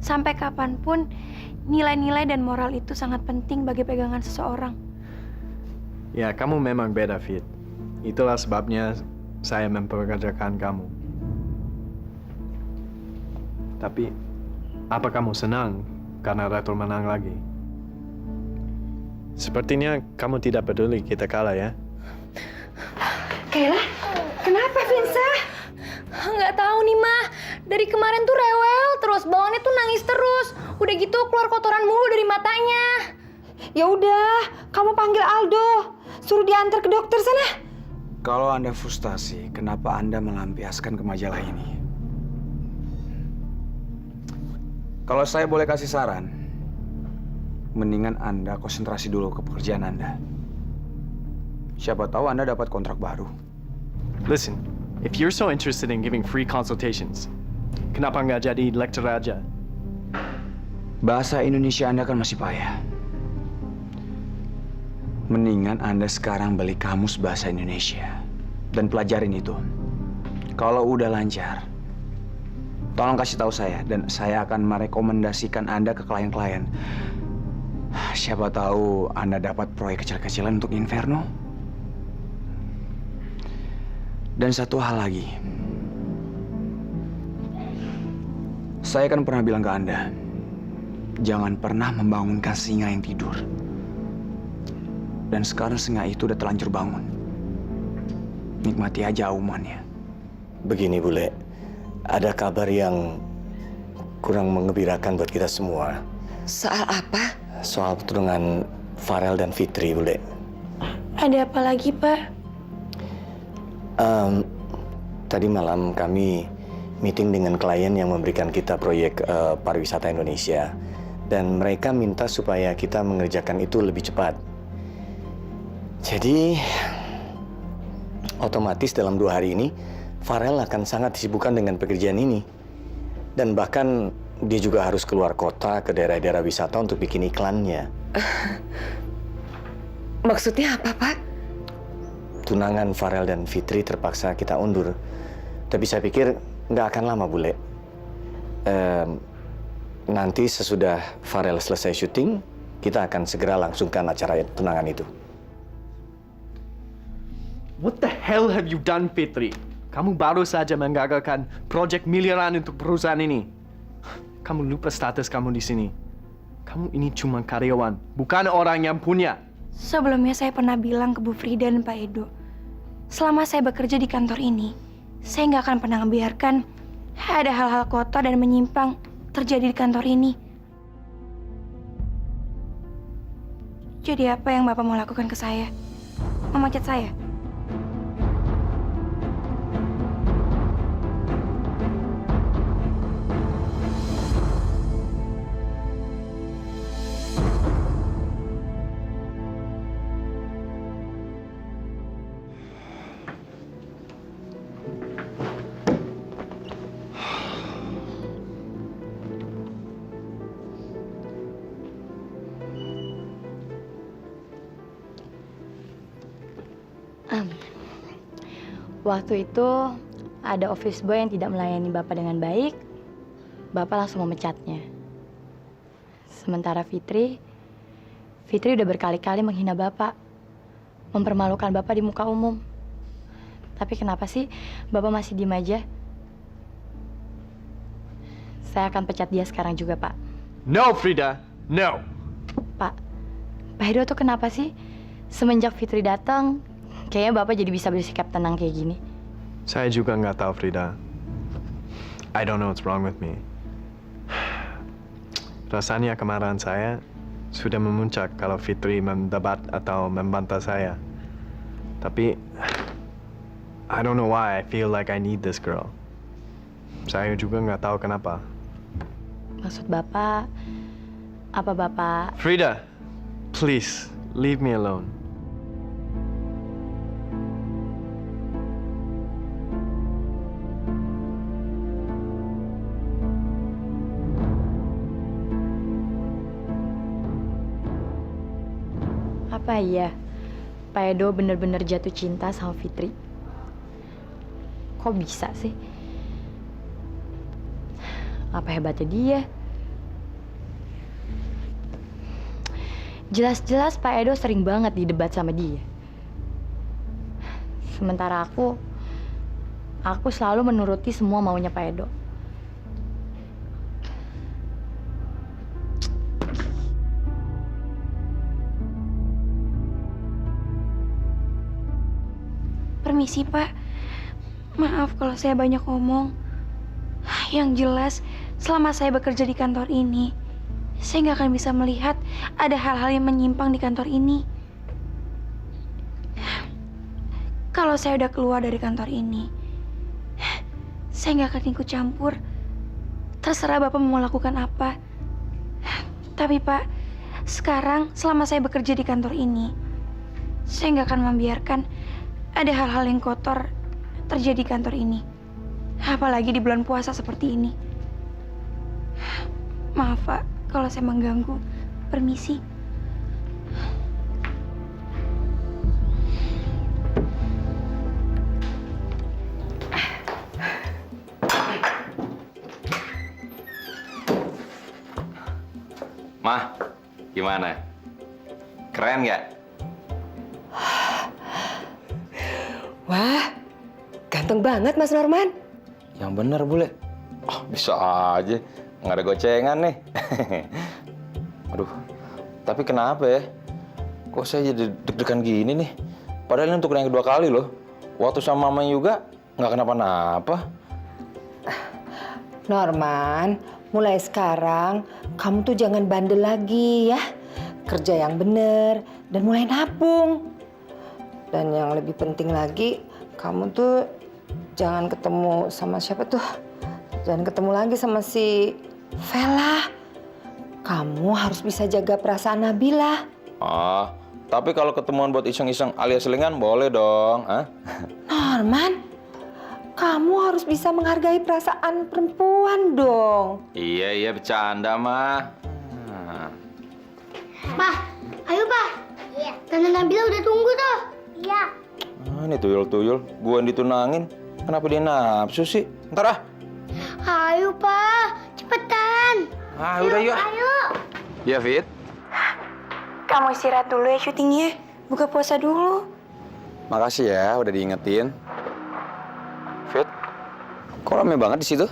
Sampai kapanpun, nilai-nilai dan moral itu sangat penting bagi pegangan seseorang. Ya, kamu memang beda, Fit. Itulah sebabnya saya mempekerjakan kamu. Tapi, apa kamu senang karena Ratu menang lagi? Sepertinya kamu tidak peduli kita kalah ya? Kayla, kenapa Vinsa? Nggak tahu nih, Ma. Dari kemarin tuh rewel terus, bawaannya tuh nangis terus. Udah gitu keluar kotoran mulu dari matanya. Ya udah, kamu panggil Aldo. Suruh diantar ke dokter sana. Kalau Anda frustasi, kenapa Anda melampiaskan ke majalah ini? Kalau saya boleh kasih saran, mendingan Anda konsentrasi dulu ke pekerjaan Anda. Siapa tahu Anda dapat kontrak baru. Listen, if you're so interested in giving free consultations, kenapa nggak jadi lecturer aja? Bahasa Indonesia Anda kan masih payah. Mendingan Anda sekarang beli kamus bahasa Indonesia dan pelajarin itu. Kalau udah lancar, tolong kasih tahu saya dan saya akan merekomendasikan Anda ke klien-klien. Siapa tahu Anda dapat proyek kecil-kecilan untuk Inferno. Dan satu hal lagi. Saya kan pernah bilang ke Anda, jangan pernah membangunkan singa yang tidur. Dan sekarang singa itu udah terlanjur bangun. Nikmati aja aumannya. Begini, Bule. Ada kabar yang kurang menggembirakan buat kita semua. Soal apa? Soal pertunangan Farel dan Fitri, Bule. Ada apa lagi, Pak? Tadi malam kami meeting dengan klien yang memberikan kita proyek pariwisata Indonesia. Dan mereka minta supaya kita mengerjakan itu lebih cepat. Jadi, otomatis dalam 2 hari ini, Farel akan sangat disibukkan dengan pekerjaan ini. Dan bahkan dia juga harus keluar kota ke daerah-daerah wisata untuk bikin iklannya. Maksudnya apa, Pak? Tunangan Farel dan Fitri terpaksa kita undur. Tapi saya pikir nggak akan lama, Bule. Nanti sesudah Farel selesai syuting, kita akan segera langsungkan acara tunangan itu. What the hell have you done, Fitri? Kamu baru saja menggagalkan proyek miliaran untuk perusahaan ini. Kamu lupa status kamu di sini. Kamu ini cuma karyawan, bukan orang yang punya. Sebelumnya saya pernah bilang ke Bu Frida dan Pak Edo, selama saya bekerja di kantor ini, saya nggak akan pernah membiarkan ada hal-hal kotor dan menyimpang terjadi di kantor ini. Jadi apa yang Bapak mau lakukan ke saya? Memecat saya? Waktu itu ada office boy yang tidak melayani Bapak dengan baik, Bapak langsung memecatnya. Sementara Fitri udah berkali-kali menghina Bapak, mempermalukan Bapak di muka umum. Tapi kenapa sih Bapak masih diem aja? Saya akan pecat dia sekarang juga, Pak. No, Frida, no. Pak Edo tuh kenapa sih? Semenjak Fitri datang, kayaknya Bapak jadi bisa bersikap tenang kayak gini. Saya juga nggak tahu, Frida. I don't know what's wrong with me. Rasanya kemarahan saya sudah memuncak kalau Fitri mendebat atau membantah saya. Tapi, I don't know why I feel like I need this girl. Saya juga nggak tahu kenapa. Maksud Bapak, apa Bapak... Frida, please, leave me alone. Apa iya Pak Edo bener-bener jatuh cinta sama Fitri? Kok bisa sih? Apa hebatnya dia? Jelas-jelas Pak Edo sering banget didebat sama dia. Sementara aku selalu menuruti semua maunya Pak Edo. Permisi, Pak. Maaf kalau saya banyak ngomong. Yang jelas, selama saya bekerja di kantor ini, saya nggak akan bisa melihat ada hal-hal yang menyimpang di kantor ini. Kalau saya udah keluar dari kantor ini, saya nggak akan ikut campur. Terserah Bapak mau lakukan apa. Tapi Pak, sekarang selama saya bekerja di kantor ini, saya nggak akan membiarkan ada hal-hal yang kotor terjadi di kantor ini. Apalagi di bulan puasa seperti ini. Maaf Pak, kalau saya mengganggu. Permisi. Mah, gimana? Keren nggak? Wah, ganteng banget Mas Norman. Yang bener, Bule. Oh, bisa aja. Nggak ada gocengan nih. Aduh, tapi kenapa ya? Kok saya jadi deg-degan gini nih? Padahal ini untuk yang kedua kali loh. Waktu sama Mama juga nggak kenapa-napa. Norman, mulai sekarang kamu tuh jangan bandel lagi ya. Kerja yang bener dan mulai nabung. Dan yang lebih penting lagi, kamu tuh jangan ketemu sama siapa tuh? Jangan ketemu lagi sama si Vela. Kamu harus bisa jaga perasaan Nabila. Ah, tapi kalau ketemuan buat iseng-iseng alias selingan boleh dong, ah? Norman, kamu harus bisa menghargai perasaan perempuan dong. Iya, bercanda, Mah. Pak, ayo Pak. Iya. Tante Nabila udah tunggu tuh. Iya. Ah, ini tuyul-tuyul, gua yang ditunangin. Kenapa dia nafsu sih? Ntar ah. Ayo Pak, cepetan. Ah, udah yuk. Ayo. Ya, Fit. Kamu istirahat dulu ya syutingnya. Buka puasa dulu. Makasih ya udah diingetin. Fit, kok rame banget di situ?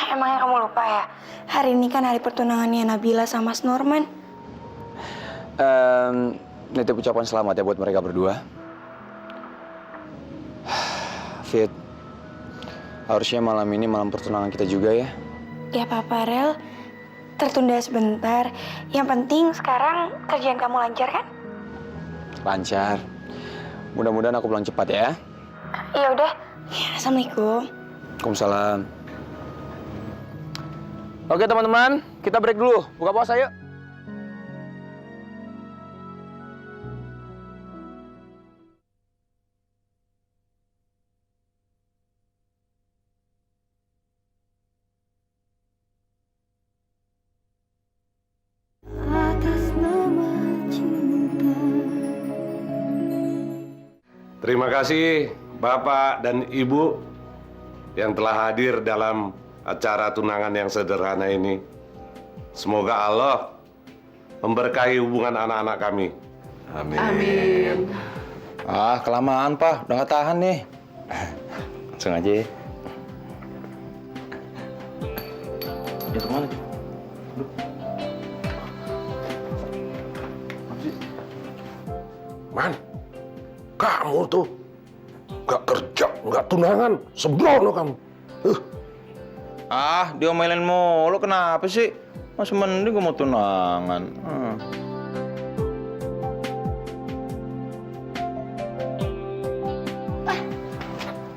Emangnya kamu lupa ya? Hari ini kan hari pertunangannya Nabila sama Mas Norman. Nitip ucapan selamat ya buat mereka berdua. Fit, harusnya malam ini malam pertunangan kita juga ya. Ya Papa Rel, tertunda sebentar. Yang penting sekarang kerjaan kamu lancar kan? Lancar. Mudah-mudahan aku pulang cepat ya. Ya udah. Ya, Assalamualaikum. Waalaikumsalam. Oke teman-teman, kita break dulu. Buka puasa yuk. Terima kasih Bapak dan Ibu yang telah hadir dalam acara tunangan yang sederhana ini. Semoga Allah memberkahi hubungan anak-anak kami. Amin. Ah, kelamaan, Pak. Udah nggak tahan nih. Langsung aja ya. Ya, kemana? Man, kamu tuh nggak kerja, nggak tunangan, sembrono kamu. Ah, diomelin mulu. Kenapa sih? Masih mending gue mau tunangan.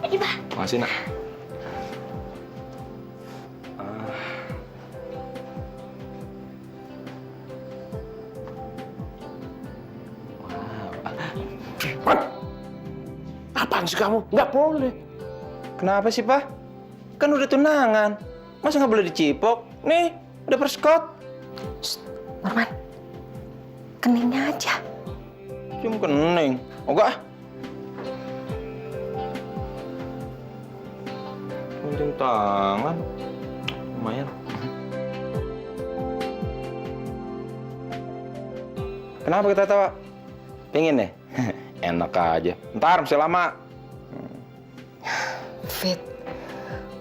Ini Pak. Masih, Nak. Man, apaan sih kamu? Nggak boleh. Kenapa sih, Pak? Kan udah tunangan. Masa nggak boleh dicipok? Nih, udah perskot. Norman, keningnya aja. Cium kening. Enggak. Gunting tangan. Lumayan. Kenapa kita tawa? Pingin nih? Enak aja. Ntar masih lama. Fit,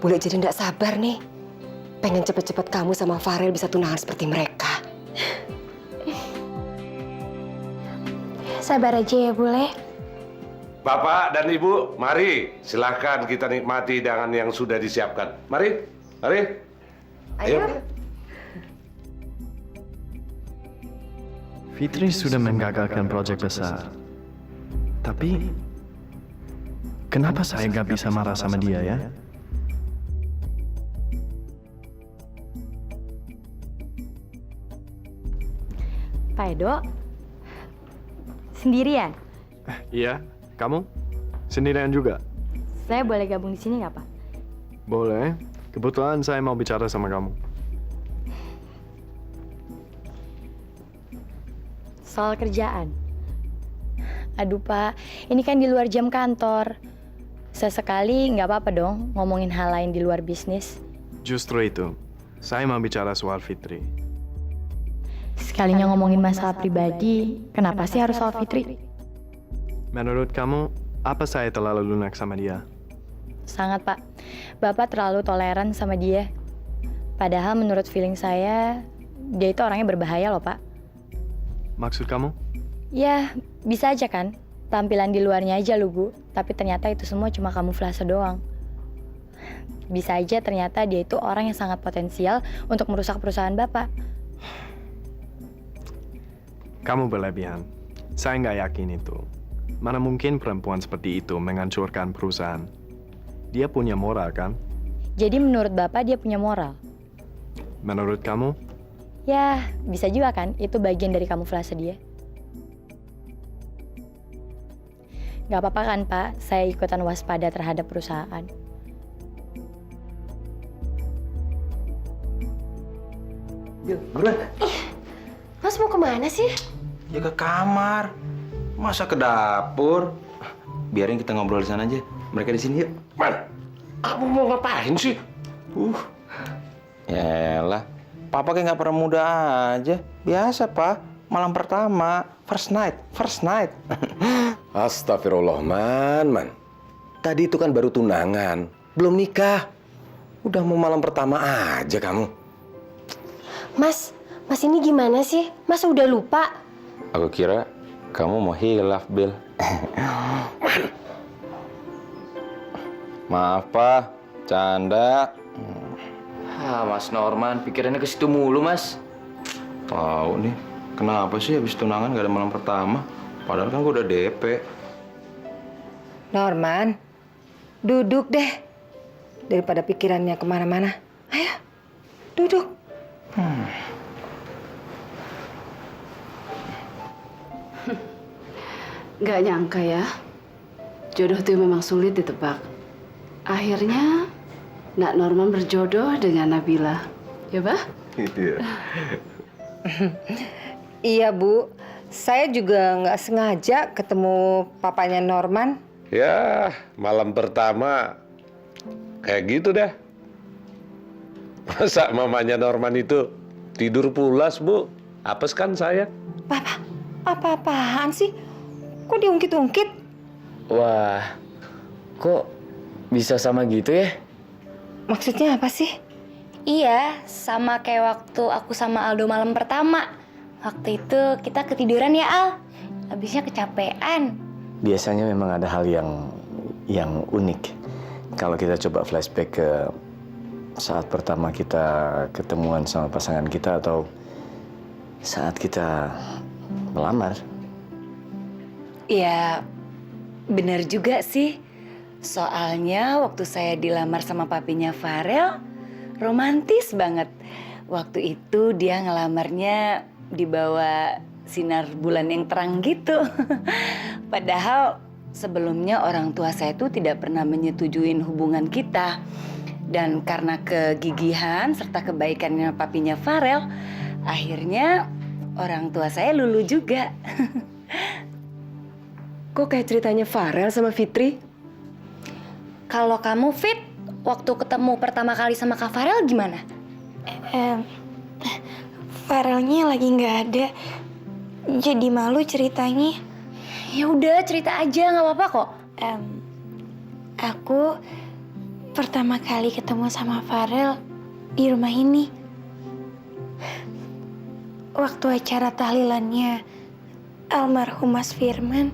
Bule jadi nggak sabar nih. Pengen cepet-cepet kamu sama Farel bisa tunangan seperti mereka. Sabar aja ya, Bule. Bapak dan Ibu, mari silahkan kita nikmati hidangan yang sudah disiapkan. Mari, mari. Ayo. Fitri sudah menggagalkan proyek besar. Tapi, kenapa saya nggak bisa marah sama dia ya? Pak Edo, sendirian? Iya, kamu? Sendirian juga? Saya boleh gabung di sini nggak, Pak? Boleh. Kebetulan saya mau bicara sama kamu. Soal kerjaan. Aduh, Pak, ini kan di luar jam kantor. Sesekali nggak apa-apa dong ngomongin hal lain di luar bisnis. Justru itu, saya mau bicara soal Fitri. Sekalinya ngomongin masalah pribadi, kenapa sih harus soal Fitri? Menurut kamu, apa saya terlalu lunak sama dia? Sangat, Pak. Bapak terlalu toleran sama dia. Padahal menurut feeling saya, dia itu orangnya berbahaya loh, Pak. Maksud kamu? Ya, bisa aja kan. Tampilan di luarnya aja lugu, tapi ternyata itu semua cuma kamuflase doang. Bisa aja ternyata dia itu orang yang sangat potensial untuk merusak perusahaan Bapak. Kamu berlebihan. Saya nggak yakin itu. Mana mungkin perempuan seperti itu menghancurkan perusahaan? Dia punya moral, kan? Jadi menurut Bapak dia punya moral? Menurut kamu? Ya, bisa juga kan. Itu bagian dari kamuflase dia. Gak apa-apa kan, Pak? Saya ikutan waspada terhadap perusahaan. Yuk, buruan. Mas mau kemana sih? Ya ke kamar. Masa ke dapur? Biarin kita ngobrol di sana aja. Mereka di sini yuk. Man, kamu mau ngapain sih? Yaelah, Papa kayak nggak pernah muda aja. Biasa, Pak. Malam pertama, first night. Astagfirullah, Man. Tadi itu kan baru tunangan, belum nikah. Udah mau malam pertama aja kamu. Mas ini gimana sih? Mas udah lupa? Aku kira kamu mau hilaf, Bill. Maaf, Pak. Canda. Mas Norman, pikirannya ke situ mulu, Mas. Tahu nih, kenapa sih habis tunangan gak ada malam pertama? Padahal kan gue udah DP. Norman, duduk deh. Daripada pikirannya kemana-mana. Ayo, duduk. Gak nyangka ya, jodoh tuh memang sulit ditebak. Akhirnya, Nak Norman berjodoh dengan Nabila. Ya, Bah? Iya. Iya, Bu. Saya juga nggak sengaja ketemu papanya Norman. Ya, malam pertama kayak gitu dah. Masa mamanya Norman itu tidur pulas, Bu? Apes kan saya? Papa, apa-apaan sih? Kok diungkit-ungkit? Wah, kok bisa sama gitu ya? Maksudnya apa sih? Iya, sama kayak waktu aku sama Aldo malam pertama. Waktu itu kita ketiduran ya, Al. Habisnya kecapean. Biasanya memang ada hal yang unik. Kalau kita coba flashback ke saat pertama kita ketemuan sama pasangan kita atau saat kita melamar. Ya, benar juga sih. Soalnya waktu saya dilamar sama papinya Farel, romantis banget. Waktu itu dia ngelamarnya di bawah sinar bulan yang terang gitu. Padahal sebelumnya orang tua saya itu tidak pernah menyetujuin hubungan kita. Dan karena kegigihan serta kebaikannya papinya Farel, akhirnya orang tua saya lulu juga. Kok kayak ceritanya Farel sama Fitri? Kalau kamu Fit, waktu ketemu pertama kali sama Kak Farel gimana? Farelnya lagi nggak ada. jadi malu ceritanya. Ya udah, cerita aja, nggak apa-apa kok. Aku pertama kali ketemu sama Farel di rumah ini. Waktu acara tahlilannya almarhum Mas Firman.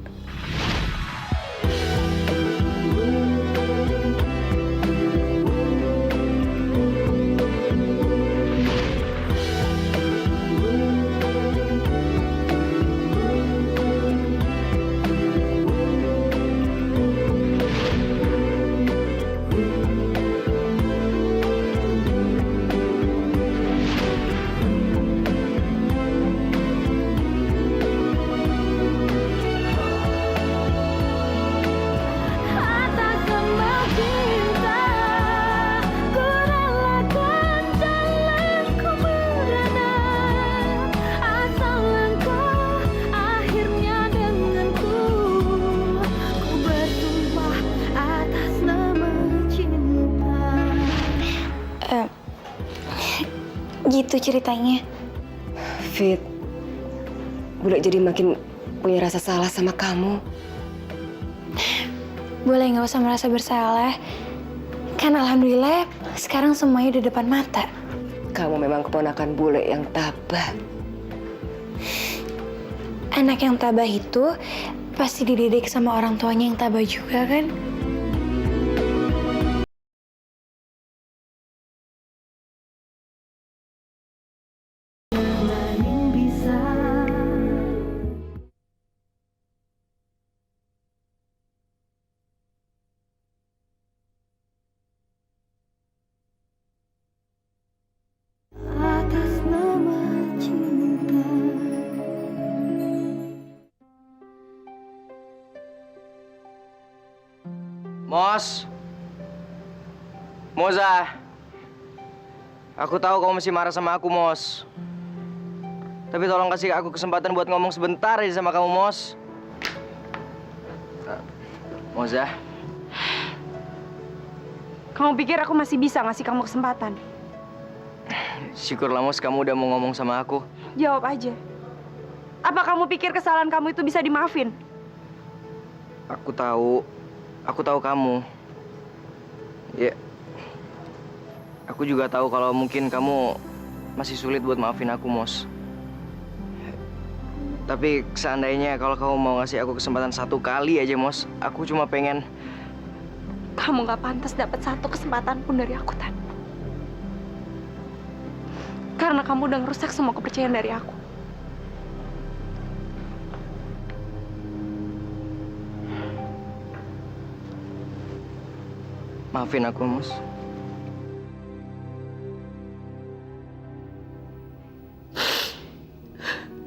Gitu ceritanya. Fit, Bule jadi makin punya rasa salah sama kamu. Boleh nggak usah merasa bersalah. Kan alhamdulillah sekarang semuanya di depan mata. Kamu memang keponakan Bule yang tabah. Anak yang tabah itu pasti dididik sama orang tuanya yang tabah juga kan? Mos. Moza. Aku tahu kamu masih marah sama aku, Mos. Tapi tolong kasih aku kesempatan buat ngomong sebentar aja sama kamu, Mos. Moza. Kamu pikir aku masih bisa ngasih kamu kesempatan? Syukurlah, Mos, kamu udah mau ngomong sama aku. Jawab aja. Apa kamu pikir kesalahan kamu itu bisa dimaafin? Aku tahu kamu. Ya, aku juga tahu kalau mungkin kamu masih sulit buat maafin aku, Mos. Tapi seandainya kalau kamu mau ngasih aku kesempatan satu kali aja, Mos, aku cuma pengen. Kamu gak pantas dapat satu kesempatan pun dari aku, Tan. Karena kamu udah ngerusak semua kepercayaan dari aku. Maafin aku, Mos.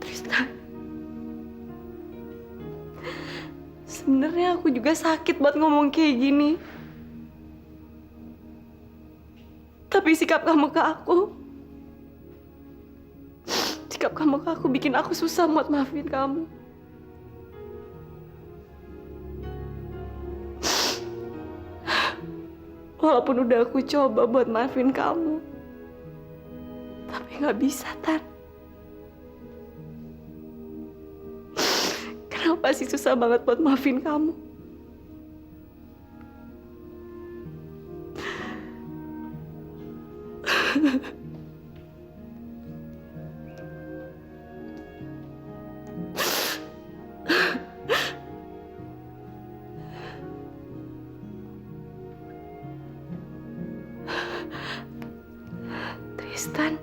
Tristan. Sebenarnya aku juga sakit buat ngomong kayak gini. Tapi sikap kamu ke aku bikin aku susah buat maafin kamu. Walaupun udah aku coba buat maafin kamu, tapi nggak bisa, Tan. Kenapa sih susah banget buat maafin kamu? Tristan.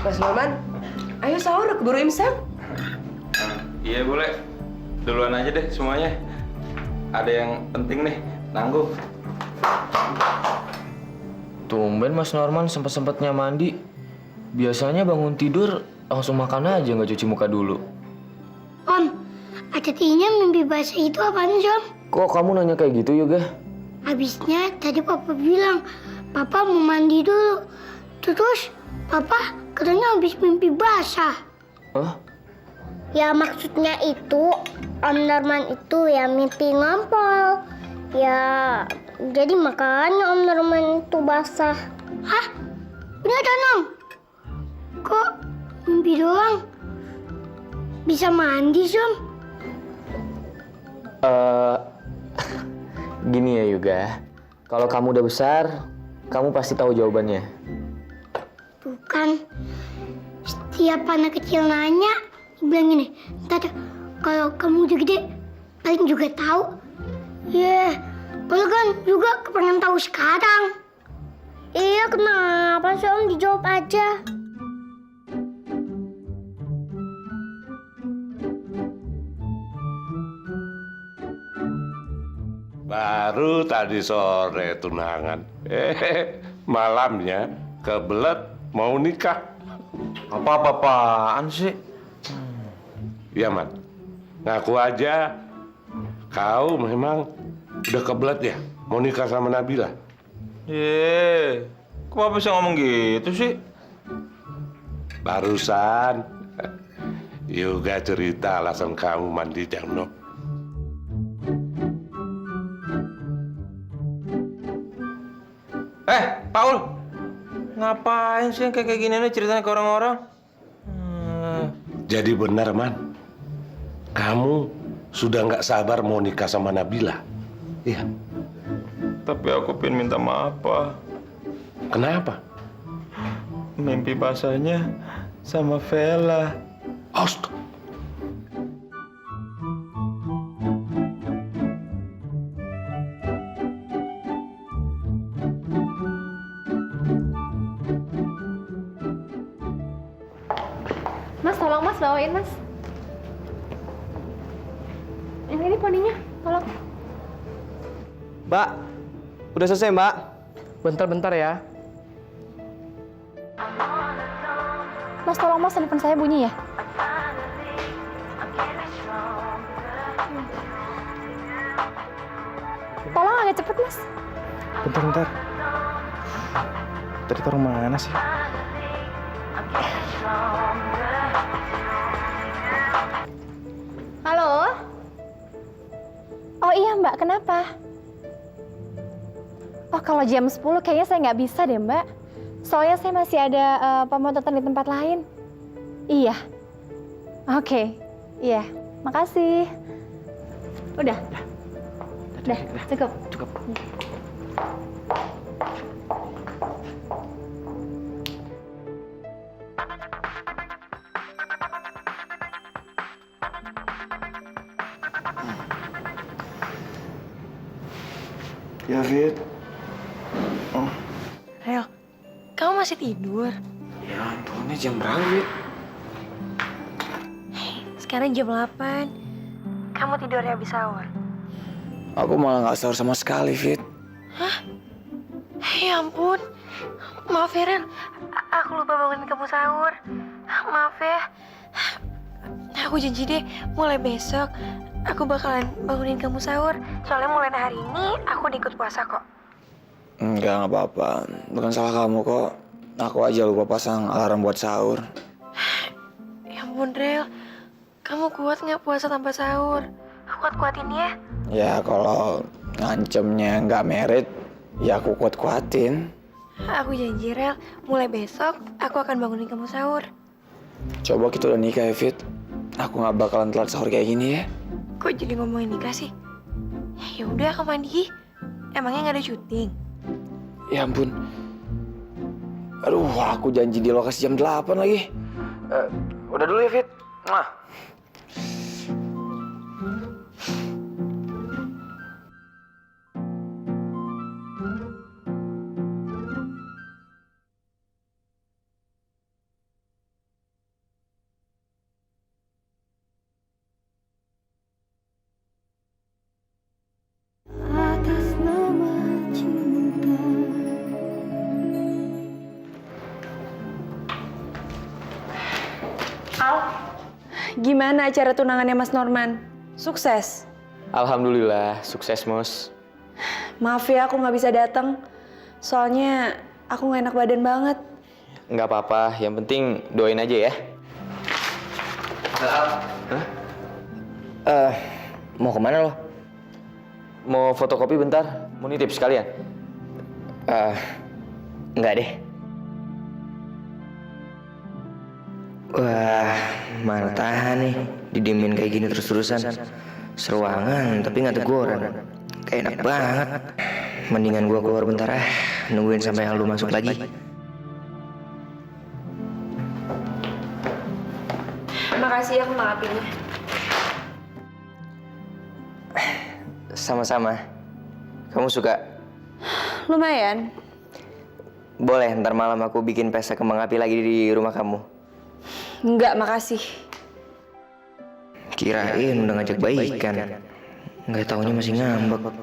Mas Norman, ayo sahur, keburu imsak. Iya boleh. Duluan aja deh semuanya. Ada yang penting nih, nanggung. Tumben Mas Norman sempet-sempetnya mandi. Biasanya bangun tidur langsung makan aja, nggak cuci muka dulu. Om, artinya mimpi basah itu apaan sih, Om? Kok kamu nanya kayak gitu Yoga? Habisnya tadi Papa bilang, Papa mau mandi dulu. Terus Papa katanya habis mimpi basah. Hah? Ya maksudnya itu Om Norman itu ya mimpi ngompol. Ya jadi makanya Om Norman itu basah. Hah? Beneran Om? Kok mimpi doang? Bisa mandi sih Om? Gini ya Yoga, kalau kamu udah besar, kamu pasti tahu jawabannya. Tuh kan, setiap anak kecil nanya, bilang gini, ntar kalau kamu udah gede, paling juga tahu. Kalau kan juga kepengen tahu sekarang. Iya, kenapa sih Om dijawab aja? Baru tadi sore tunangan. Malamnya kebelet mau nikah. Apa-apaan sih? Ya, Man. Ngaku aja kau memang udah kebelet ya mau nikah sama Nabila. Kok Papa bisa ngomong gitu sih? Barusan Yoga cerita alasan kamu mandi jano. Paul, ngapain sih yang kayak gini nih ceritanya ke orang-orang? Jadi benar, Man. Kamu sudah nggak sabar mau nikah sama Nabila. Iya. Tapi aku pengen minta maaf, Pak. Kenapa? Mimpi basahnya sama Vela. Astaga. Mas, tolong Mas, bawain Mas. Yang ini poninya, tolong. Mbak, udah selesai Mbak. Bentar-bentar ya. Mas, tolong Mas, telepon saya bunyi ya. Tolong agak cepet Mas. Bentar-bentar. Tadi taruh mana sih? Halo? Oh iya Mbak, kenapa? Oh kalau jam 10 kayaknya saya nggak bisa deh Mbak. Soalnya saya masih ada pemotretan di tempat lain. Iya. Oke. Iya. Makasih. Udah. Udah. Cukup. Cukup. Ya, Fit. Rel, kamu masih tidur? Ya ampun, ini jam berapa, Fit? Sekarang jam 8. Kamu tidurnya habis sahur? Aku malah nggak sahur sama sekali, Fit. Ya ampun. Maaf ya, Rel. Aku lupa bangunin kamu sahur. Maaf ya. Aku janji deh, mulai besok aku bakalan bangunin kamu sahur. Soalnya mulai hari ini aku udah ikut puasa kok. Enggak, nggak apa-apa. Bukan salah kamu kok. Aku aja lupa pasang alarm buat sahur. Ya ampun, Rel. Kamu kuat nggak puasa tanpa sahur? Kuat-kuatin ya. Ya kalau ngancemnya nggak merit, ya aku kuat-kuatin. Aku janji, Rel. Mulai besok aku akan bangunin kamu sahur. Coba kita udah nikah ya, Fit. Aku nggak bakalan telat sahur kayak gini ya. Kok jadi ngomongin nikah sih? Ya udah, aku mandi. Emangnya nggak ada syuting? Ya ampun. Aduh, aku janji di lokasi jam 8 lagi. Udah dulu ya, Fit. Gimana acara tunangannya Mas Norman? Sukses? Alhamdulillah, sukses, Mos. Maaf ya aku nggak bisa datang. Soalnya aku nggak enak badan banget. Nggak apa-apa, yang penting doain aja ya. Mau kemana lo? Mau fotokopi bentar, mau nitip sekalian. Enggak deh. Wah, mana tahan nih, didiemin kayak gini terus-terusan. Seruangan, tapi nggak teguran. Kayak enak banget. Mendingan gua keluar bentar nungguin sampai yang lu masuk lagi. Makasih ya aku maafin. Sama-sama. Kamu suka? Lumayan. Boleh, ntar malam aku bikin pesta kembang api lagi di rumah kamu. Enggak, makasih. Kirain udah ngajak baikan. Nggak taunya masih ngambek.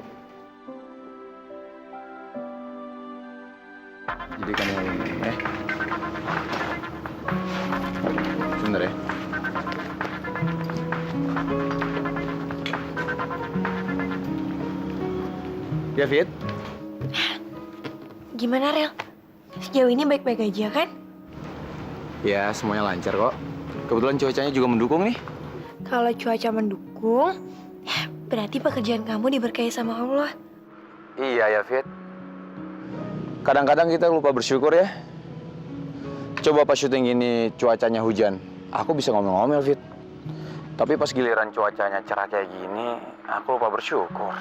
Jadi kan yang ini, Sebentar ya. Ya, Fit? Gimana, Rel? Sejauh ini baik-baik aja kan? Ya, semuanya lancar kok. Kebetulan cuacanya juga mendukung nih. Kalau cuaca mendukung, berarti pekerjaan kamu diberkahi sama Allah. Iya ya, Fit. Kadang-kadang kita lupa bersyukur ya. Coba pas syuting ini cuacanya hujan, aku bisa ngomel-ngomel, Fit. Tapi pas giliran cuacanya cerah kayak gini, aku lupa bersyukur.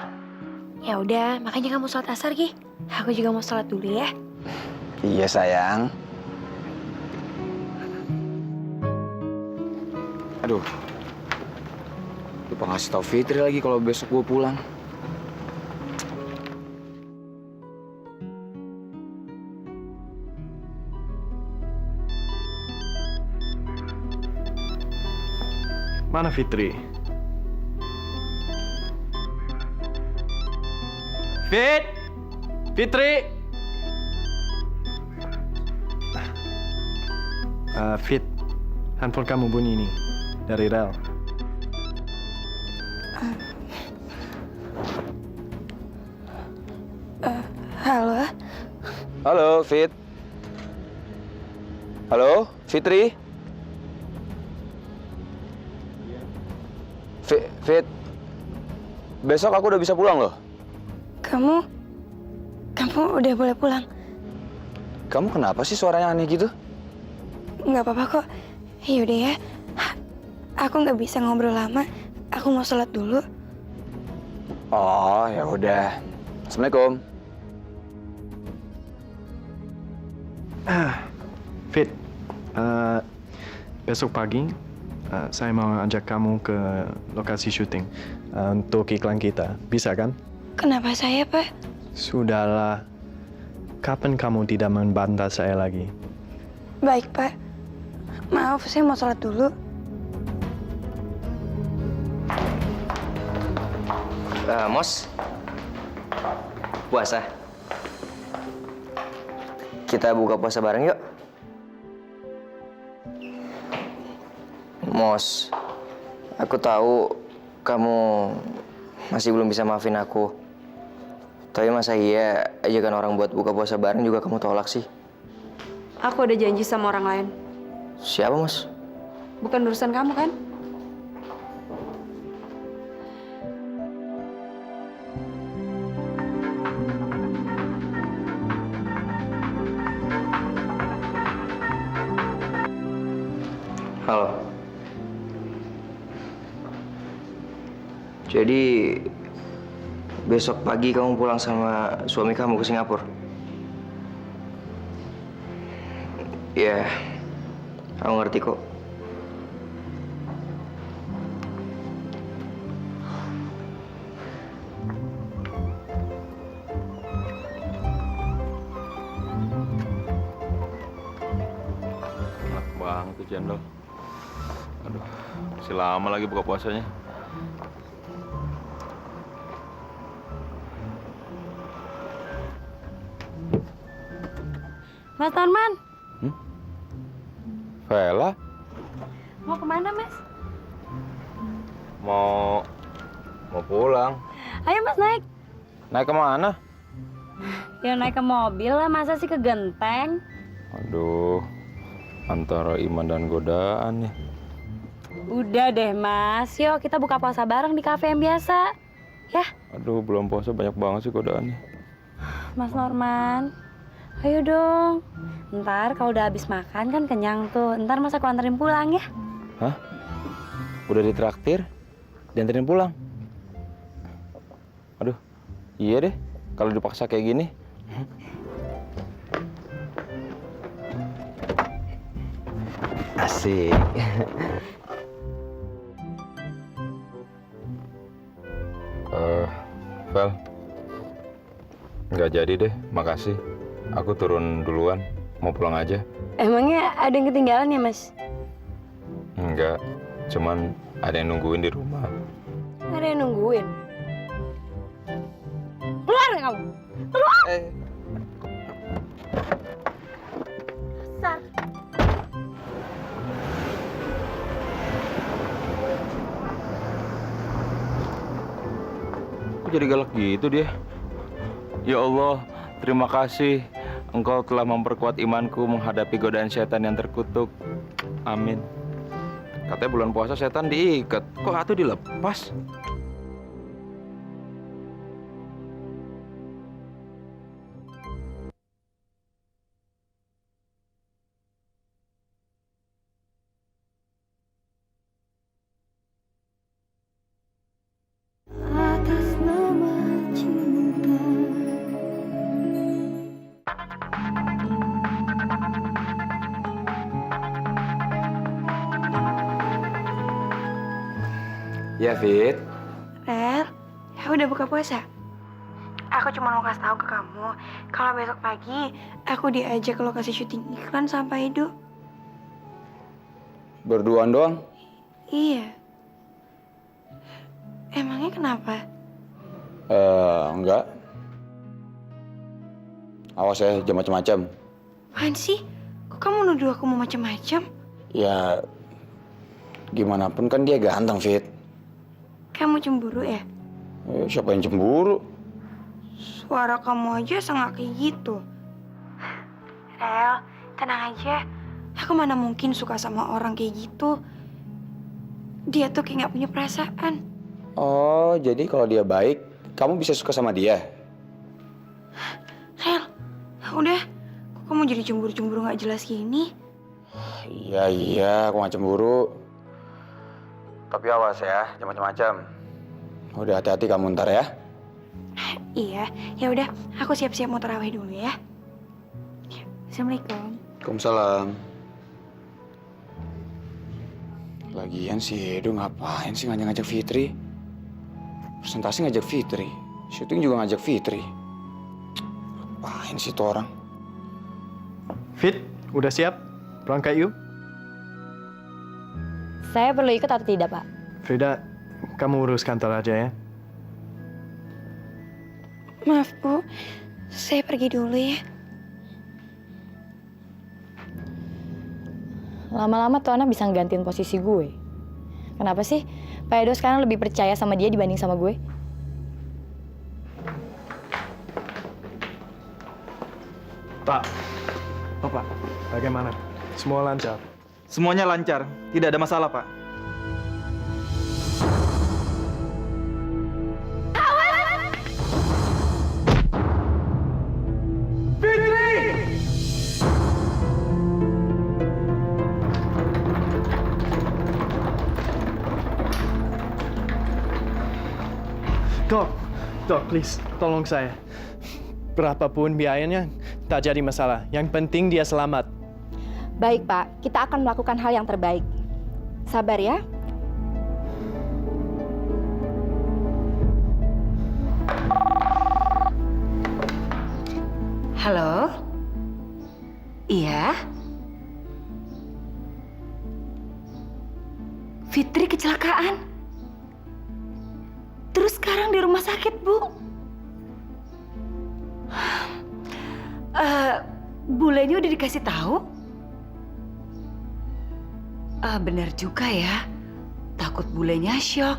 Ya udah, makanya kamu sholat asar, Gi. Aku juga mau sholat dulu ya. Iya, sayang. Aduh. Lupa ngasih tau Fitri lagi kalau besok gue pulang. Mana Fitri? Fitri! Fit, handphone kamu bunyi nih dari Rel. Halo? Halo, Fit. Halo, Fitri. Fit. Besok aku udah bisa pulang loh. Kamu udah boleh pulang. Kamu kenapa sih suaranya aneh gitu? Nggak apa-apa kok. Yaudah ya. Aku nggak bisa ngobrol lama. Aku mau sholat dulu. Oh, ya udah. Assalamualaikum. Fit, besok pagi saya mau ajak kamu ke lokasi syuting untuk iklan kita. Bisa kan? Kenapa saya, Pak? Sudahlah. Kapan kamu tidak membantah saya lagi? Baik, Pak. Maaf, saya mau sholat dulu. Mos, puasa. Kita buka puasa bareng yuk. Mos, aku tahu kamu masih belum bisa maafin aku. Tapi masa iya ajakan orang buat buka puasa bareng juga kamu tolak sih? Aku udah janji sama orang lain. Siapa, Mos? Bukan urusan kamu kan? Halo. Jadi besok pagi kamu pulang sama suami kamu ke Singapura? Ya, aku ngerti kok. Enak banget tuh cendol. Aduh, masih lama lagi buka puasanya. Mas Norman, Vela? mau kemana, Mas? Mau pulang. Ayo Mas naik. Naik kemana? Ya naik ke mobil lah, masa sih ke genteng? Aduh, antara iman dan godaan nih. Udah deh Mas, yuk kita buka puasa bareng di kafe yang biasa. Ya, Aduh, belum puasa banyak banget sih godaannya. Mas Norman. Ayo dong. Ntar kalau udah habis makan kan kenyang tuh. Ntar Mas aku anterin pulang ya. Hah? Udah ditraktir? Dianterin pulang? Aduh, iya deh. Kalau dipaksa kayak gini. Asik. Vel. Nggak jadi deh, makasih. Aku turun duluan. Mau pulang aja. Emangnya ada yang ketinggalan ya Mas? Enggak, cuman ada yang nungguin di rumah. Ada yang nungguin. Keluar kamu. Keluar. Dasar. Kok jadi galak gitu dia? Ya Allah, terima kasih. Engkau telah memperkuat imanku menghadapi godaan setan yang terkutuk. Amin. Katanya bulan puasa setan diikat. Kok atuh dilepas? Atas nama cinta. Ya, Fit. Rel, ya udah buka puasa. Aku cuma mau kasih tahu ke kamu, kalau besok pagi aku diajak ke lokasi syuting iklan sama Pak Edo. Berduaan doang? Iya. Emangnya kenapa? Enggak. Awas ya, jangan macam-macam. Apaan sih? Kok kamu nuduh aku mau macam-macam? Ya, gimana pun kan dia ganteng, Fit. Kamu cemburu ya? Siapa yang cemburu? Suara kamu aja sangat kayak gitu. Rel, tenang aja. Aku mana mungkin suka sama orang kayak gitu. Dia tuh kayak gak punya perasaan. Oh, jadi kalau dia baik, kamu bisa suka sama dia? Rel, udah. Kok kamu jadi cemburu-cemburu gak jelas gini? Iya, aku gak cemburu. Tapi awas ya, jangan macam-macam. Udah hati-hati kamu ntar ya. Iya, ya udah. Aku siap-siap mau tarawih dulu ya. Assalamualaikum. Waalaikumsalam. Lagian si Edo ngapain sih ngajak-ngajak Fitri? Presentasi ngajak Fitri, syuting juga ngajak Fitri. Ngapain sih tuh orang? Fit, udah siap? Berangkat yuk. Saya perlu ikut atau tidak, Pak? Frida, kamu urus kantor aja ya. Maaf, Bu. Saya pergi dulu ya. Lama-lama tuh anak bisa ngegantiin posisi gue. Kenapa sih Pak Edo sekarang lebih percaya sama dia dibanding sama gue? Pak, Apa? bagaimana? Semua lancar? Semuanya lancar, tidak ada masalah, Pak. Dok, please, tolong saya. Berapapun biayanya, tak jadi masalah. Yang penting dia selamat. Baik, Pak. Kita akan melakukan hal yang terbaik. Sabar ya. Halo? Iya? Fitri kecelakaan? Terus sekarang di rumah sakit, Bu? Bulenya udah dikasih tahu? Bener juga ya. Takut bulenya syok.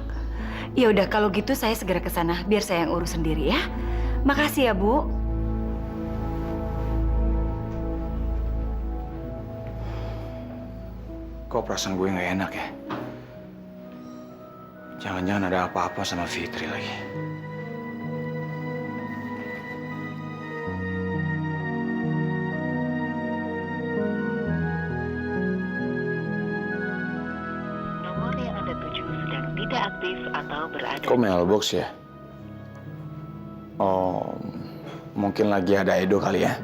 Ya udah kalau gitu saya segera ke sana biar saya yang urus sendiri ya. Makasih ya, Bu. Kok perasaan gue nggak enak ya? Jangan-jangan ada apa-apa sama Fitri lagi. Nomor yang Anda tuju sedang tidak aktif atau berada. Kok mailbox ya? Oh, mungkin lagi ada Edo kali ya?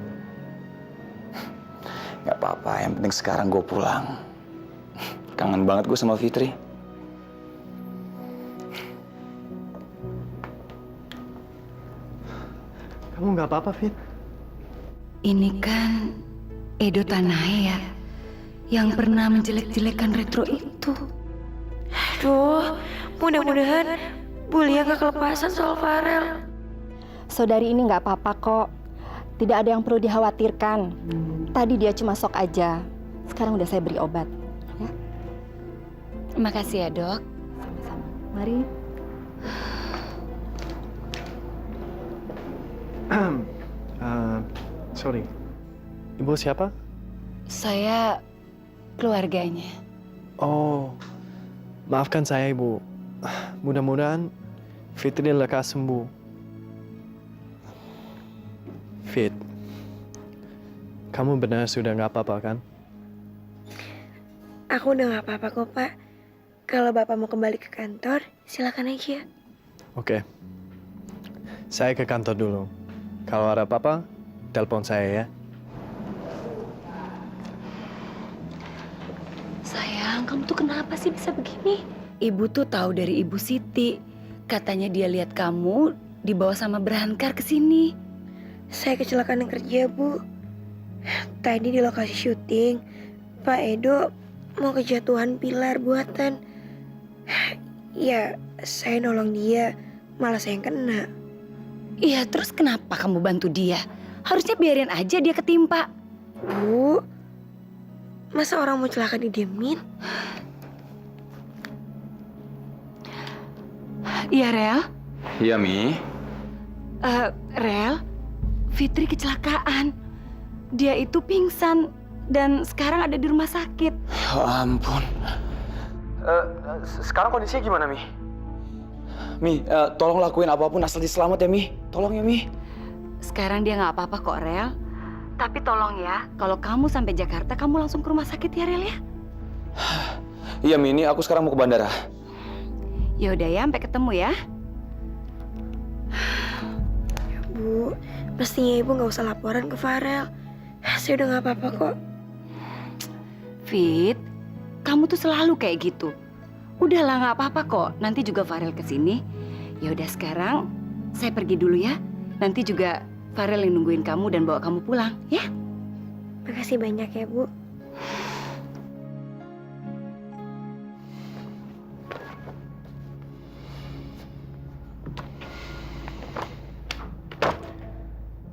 Gak apa-apa, yang penting sekarang gue pulang. Kangen banget gue sama Fitri. Kamu nggak apa-apa, Fit? Ini kan Edo Tanahe ya, yang pernah menjelek-jelekan Retro itu. Aduh, mudah-mudahan Bu Lia gak kelepasan soal Farel. Saudari ini nggak apa-apa kok. Tidak ada yang perlu dikhawatirkan. Tadi dia cuma shock aja. Sekarang udah saya beri obat. Ya. Makasih ya, Dok. Sama-sama. Mari. Sorry. Ibu siapa? Saya keluarganya. Oh, maafkan saya, Ibu. Mudah-mudahan Fitri lekas sembuh. Fit, kamu benar sudah nggak apa-apa kan? Aku udah gak apa-apa kok, Pak. Kalau Bapak mau kembali ke kantor, silakan aja. Oke. Saya ke kantor dulu. Kalau ada apa-apa, telepon saya ya. Sayang, kamu tuh kenapa sih bisa begini? Ibu tuh tahu dari Ibu Siti. Katanya dia lihat kamu dibawa sama Berhankar ke sini. Saya kecelakaan kerja, Bu. Tadi di lokasi syuting, Pak Edo mau kejatuhan pilar buatan. Ya, saya nolong dia, malah saya yang kena. Iya, terus kenapa kamu bantu dia? Harusnya biarin aja dia ketimpa. Bu, masa orang mau celaka didiemin? Iya, Rel. Iya, Mi. Rel, Fitri kecelakaan. Dia itu pingsan dan sekarang ada di rumah sakit. Ya ampun. Sekarang kondisinya gimana, Mi? Mi, tolong lakuin apapun asal dia selamat ya, Mi. Tolong ya, Mi. Sekarang dia nggak apa-apa kok, Rel. Tapi tolong ya, kalau kamu sampai Jakarta, kamu langsung ke rumah sakit ya, Rel ya. Iya, Mi, ini aku sekarang mau ke bandara. Ya udah ya, sampai ketemu ya. Bu, mestinya Ibu nggak usah laporan ke Farel. Saya udah nggak apa-apa kok. Fit, kamu tuh selalu kayak gitu. Udahlah, nggak apa-apa kok. Nanti juga Farel kesini. Ya udah sekarang saya pergi dulu ya. Nanti juga Farel yang nungguin kamu dan bawa kamu pulang, ya? Makasih banyak ya, Bu.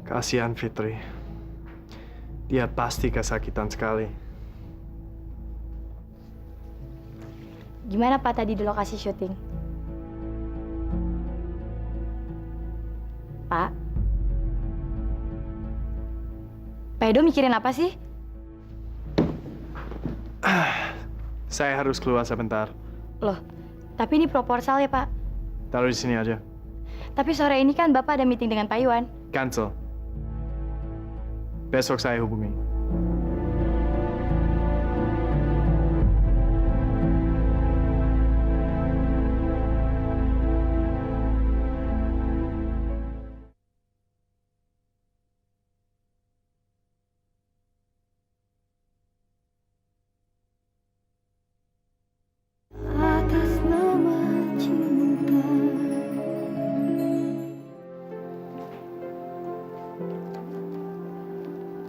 Kasihan Fitri. Dia pasti kesakitan sekali. Gimana Pak tadi di lokasi syuting? Pak? Pak Edo mikirin apa sih? Saya harus keluar sebentar. Loh, tapi ini proposal ya Pak. Taruh di sini aja. Tapi sore ini kan Bapak ada meeting dengan Pak Iwan. Cancel. Besok saya hubungi.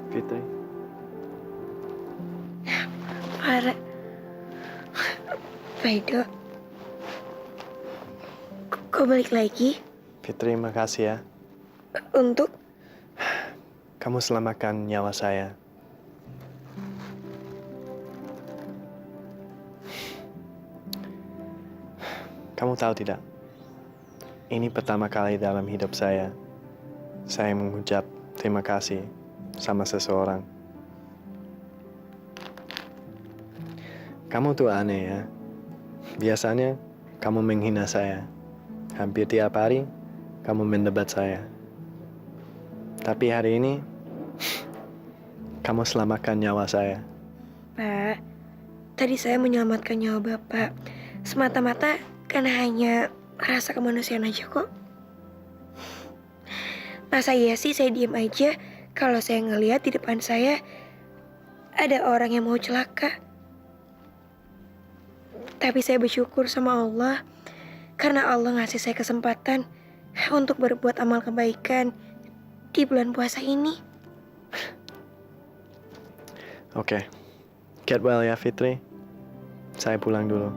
Fitri. Farel. Pak Edo. Kok balik lagi? Fitri, makasih ya. Untuk? Kamu selamatkan nyawa saya. Kamu tahu tidak? ini pertama kali dalam hidup saya mengucap terima kasih sama seseorang. Kamu tuh aneh ya. Biasanya kamu menghina saya. Hampir tiap hari kamu mendebat saya. Tapi hari ini kamu selamatkan nyawa saya. Pak, tadi saya menyelamatkan nyawa Bapak semata-mata karena hanya rasa kemanusiaan aja kok. Masa iya sih saya diem aja kalau saya ngelihat di depan saya ada orang yang mau celaka. Tapi saya bersyukur sama Allah karena Allah ngasih saya kesempatan untuk berbuat amal kebaikan di bulan puasa ini. Oke. Get well ya Fitri. Saya pulang dulu.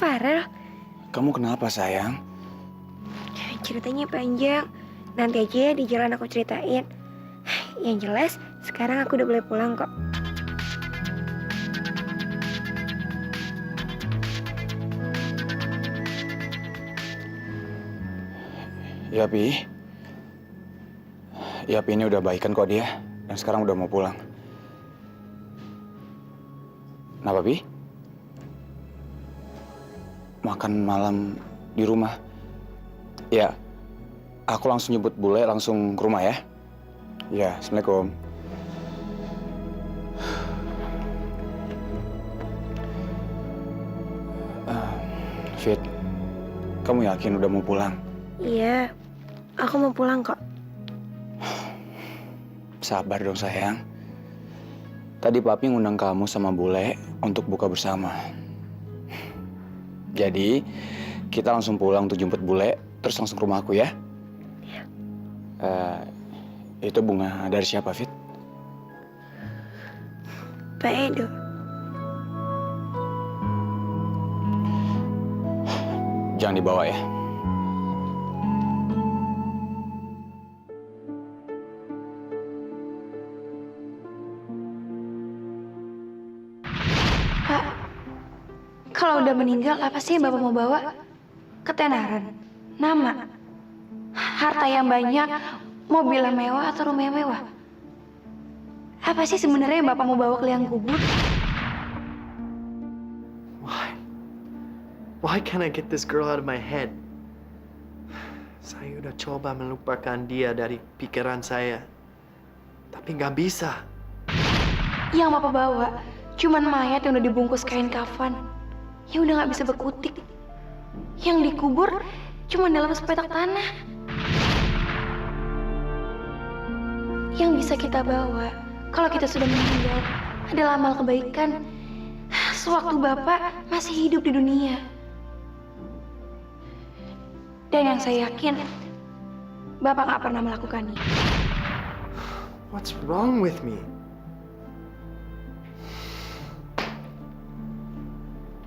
Farel, Kamu kenapa sayang? ceritanya panjang. Nanti aja ya di jalan aku ceritain. Yang jelas, sekarang aku udah boleh pulang kok. Ya Pi. Ya Pi, ini udah baikan kok dia. Dan sekarang udah mau pulang. Kenapa Pi? Makan malam di rumah. Ya, aku langsung nyebut bule langsung ke rumah ya. Ya, Assalamualaikum. Fit, kamu yakin udah mau pulang? Iya, aku mau pulang kok. Sabar dong sayang. Tadi papi ngundang kamu sama bule untuk buka bersama. Jadi, kita langsung pulang untuk jemput bule, terus langsung ke rumah aku ya. Iya. Itu bunga dari siapa, Fit? Pak Edo. Jangan dibawa ya. Pak, kalau udah meninggal apa sih yang Bapak mau bawa? Ketenaran, nama, harta yang banyak, mobil yang mewah atau rumah yang mewah? Apa sih sebenarnya yang Bapak mau bawa ke liang kubur? Why can't I get this girl out of my head? Saya udah coba melupakan dia dari pikiran saya. Tapi nggak bisa. Yang Bapak bawa cuman mayat yang udah dibungkus kain kafan. Yang udah nggak bisa berkutik. Yang dikubur cuman dalam sepetak tanah. Yang bisa kita bawa kalau kita sudah meninggal adalah amal kebaikan sewaktu Bapak masih hidup di dunia. Dan yang saya yakin, Bapak nggak pernah melakukannya. What's wrong with me?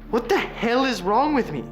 What the hell is wrong with me?